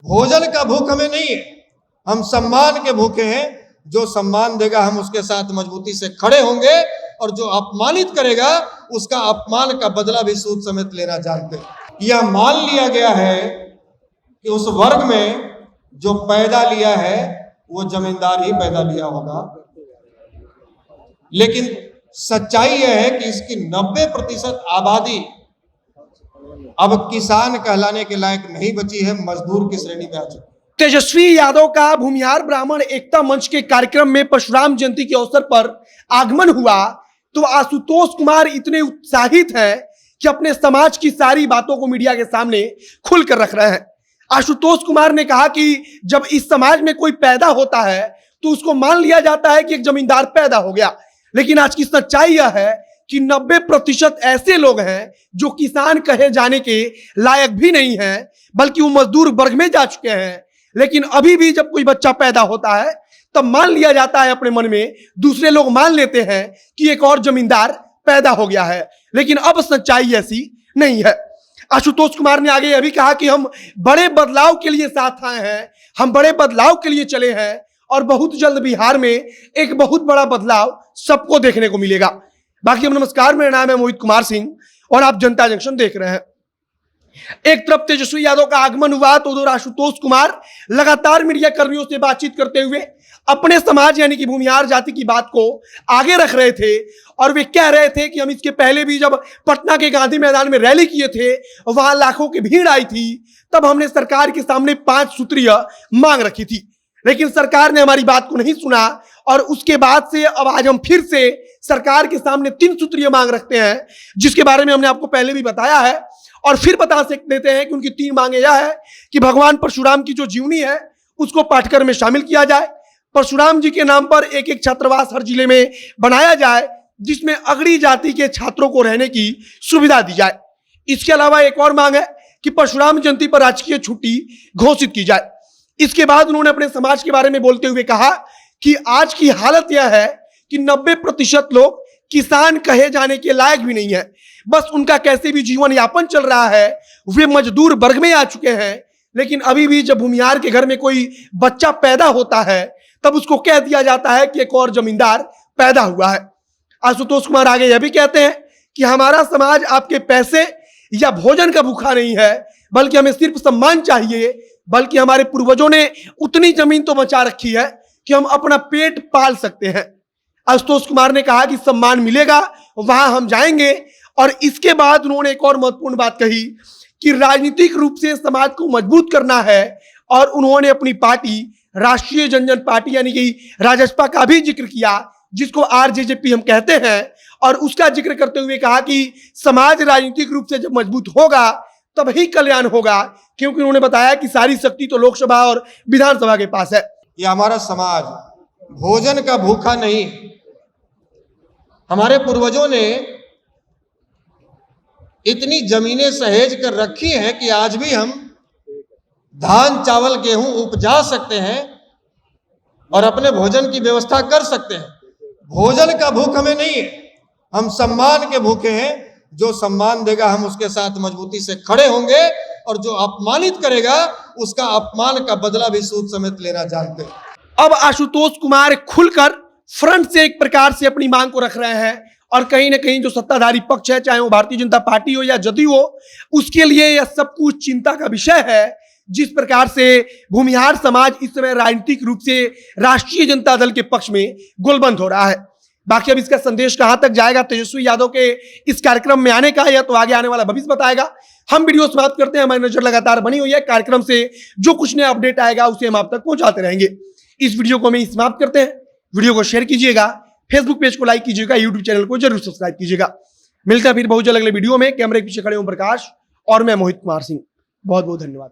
भोजन का भूख हमें नहीं है, हम सम्मान के भूखे हैं। जो सम्मान देगा हम उसके साथ मजबूती से खड़े होंगे, और जो अपमानित करेगा उसका अपमान का बदला भी सूद समेत लेना जानते हैं। यह मान लिया गया है कि उस वर्ग में जो पैदा लिया है वो जमींदार ही पैदा लिया होगा, लेकिन सच्चाई यह है कि इसकी 90% आबादी अब किसान कहलाने के लायक नहीं बची है, मजदूर की श्रेणी में आ चुकी है। तेजस्वी यादव का भूमिहार ब्राह्मण एकता मंच के कार्यक्रम में परशुराम जयंती के अवसर पर आगमन हुआ तो आशुतोष कुमार इतने उत्साहित हैं कि अपने समाज की सारी बातों को मीडिया के सामने खुलकर रख रहे हैं। आशुतोष कुमार ने कहा कि जब इस समाज में कोई पैदा होता है तो उसको मान लिया जाता है कि एक जमींदार पैदा हो गया, लेकिन आज की सच्चाई यह है कि 90% ऐसे लोग हैं जो किसान कहे जाने के लायक भी नहीं हैं, बल्कि वो मजदूर वर्ग में जा चुके हैं। लेकिन अभी भी जब कोई बच्चा पैदा होता है तब मान लिया जाता है, अपने मन में दूसरे लोग मान लेते हैं कि एक और जमींदार पैदा हो गया है, लेकिन अब सच्चाई ऐसी नहीं है। आशुतोष कुमार ने आगे यह भी कहा कि हम बड़े बदलाव के लिए साथ आए हैं, हम बड़े बदलाव के लिए चले हैं और बहुत जल्द बिहार में एक बहुत बड़ा बदलाव सबको देखने को मिलेगा। बाकी नमस्कार, मेरा नाम है मोहित कुमार सिंह और आप जनता जंक्शन देख रहे हैं। एक तरफ तेजस्वी यादव का आगमन हुआ तो उधर आशुतोष कुमार लगातार मीडिया कर्मियों से बातचीत करते हुए अपने समाज यानी कि भूमिहार जाति की बात को आगे रख रहे थे, और वे कह रहे थे कि हम इसके पहले भी जब पटना के गांधी मैदान में रैली किए थे, वहां लाखों की भीड़ आई थी, तब हमने सरकार के सामने 5 सूत्रीय मांग रखी थी, लेकिन सरकार ने हमारी बात को नहीं सुना। और उसके बाद से अब आज हम फिर से सरकार के सामने 3 सूत्रीय मांग रखते हैं, जिसके बारे में हमने आपको पहले भी बताया है और फिर बता देते हैं कि उनकी 3 मांगे यह है कि भगवान परशुराम की जो जीवनी है उसको पाठ्यक्रम में शामिल किया जाए, परशुराम जी के नाम पर एक छात्रावास हर जिले में बनाया जाए जिसमें अगड़ी जाति के छात्रों को रहने की सुविधा दी जाए। इसके अलावा एक और मांग है कि परशुराम जयंती पर राजकीय छुट्टी घोषित की जाए। इसके बाद उन्होंने अपने समाज के बारे में बोलते हुए कहा कि आज की हालत यह है कि 90% लोग किसान कहे जाने के लायक भी नहीं है, बस उनका कैसे भी जीवन यापन चल रहा है, वे मजदूर वर्ग में आ चुके हैं। लेकिन अभी भी जब भूमिहार के घर में कोई बच्चा पैदा होता है तब उसको कह दिया जाता है कि एक और जमींदार पैदा हुआ है। आशुतोष कुमार आगे यह भी कहते हैं कि हमारा समाज आपके पैसे या भोजन का भूखा नहीं है, बल्कि हमें सिर्फ सम्मान चाहिए, बल्कि हमारे पूर्वजों ने उतनी जमीन तो बचा रखी है कि हम अपना पेट पाल सकते हैं। आशुतोष कुमार ने कहा कि सम्मान मिलेगा वहां हम जाएंगे, और इसके बाद उन्होंने एक और महत्वपूर्ण बात कही कि राजनीतिक रूप से समाज को मजबूत करना है, और उन्होंने अपनी पार्टी राष्ट्रीय जनजन पार्टी यानी कि राजसपा का भी जिक्र किया, जिसको आरजेजेपी हम कहते हैं, और उसका जिक्र करते हुए कहा कि समाज राजनीतिक रूप से जब मजबूत होगा तब ही कल्याण होगा, क्योंकि उन्होंने बताया कि सारी शक्ति तो लोकसभा और विधानसभा के पास है। ये हमारा समाज भोजन का भूखा नहीं। हमारे पूर्वजों ने इतनी जमीनें सहेज कर रखी हैं कि आज भी हम धान चावल गेहूं उपजा सकते हैं और अपने भोजन की व्यवस्था कर सकते हैं। भोजन का भूख हमें नहीं है, हम सम्मान के भूखे हैं। जो सम्मान देगा हम उसके साथ मजबूती से खड़े होंगे, और जो अपमानित करेगा उसका अपमान का बदला भी सूद समेत लेना जानते हैं। अब आशुतोष कुमार खुलकर फ्रंट से एक प्रकार से अपनी मांग को रख रहे हैं, और कहीं ना कहीं जो सत्ताधारी पक्ष है, चाहे वो भारतीय जनता पार्टी हो या जदयू हो, उसके लिए यह सब कुछ चिंता का विषय है। जिस प्रकार से भूमिहार समाज इस समय राजनीतिक रूप से राष्ट्रीय जनता दल के पक्ष में गोलबंद हो रहा है। बाकी अब इसका संदेश कहां तक जाएगा तेजस्वी यादव के इस कार्यक्रम में आने का, या तो आगे आने वाला भविष्य बताएगा। हम वीडियो समाप्त करते हैं, हमारी नजर लगातार बनी हुई है कार्यक्रम से जो कुछ नया अपडेट आएगा उसे हम आप तक पहुंचाते रहेंगे। इस वीडियो को हम समाप्त करते हैं। वीडियो को शेयर कीजिएगा, फेसबुक पेज को लाइक कीजिएगा, यूट्यूब चैनल को जरूर सब्सक्राइब कीजिएगा। मिलता है फिर बहुत जल्द अगले वीडियो में। कैमरे के पीछे खड़े ओम प्रकाश और मैं मोहित कुमार सिंह। बहुत बहुत धन्यवाद।